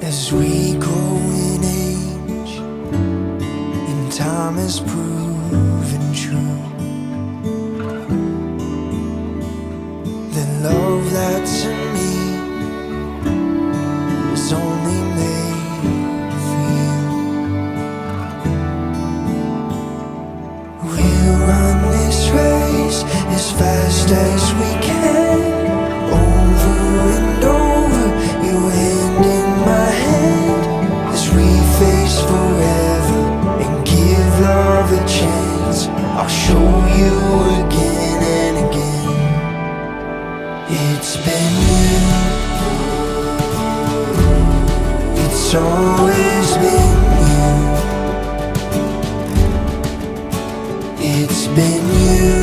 As we grow in age, and time has proven true, the love that's in me is only made for you. We'll run this race as fast as we can, over and over, your hand in my hand, as we face forever and give love a chance. I'll show you again and again. It's been you, it's always been you. It's been you.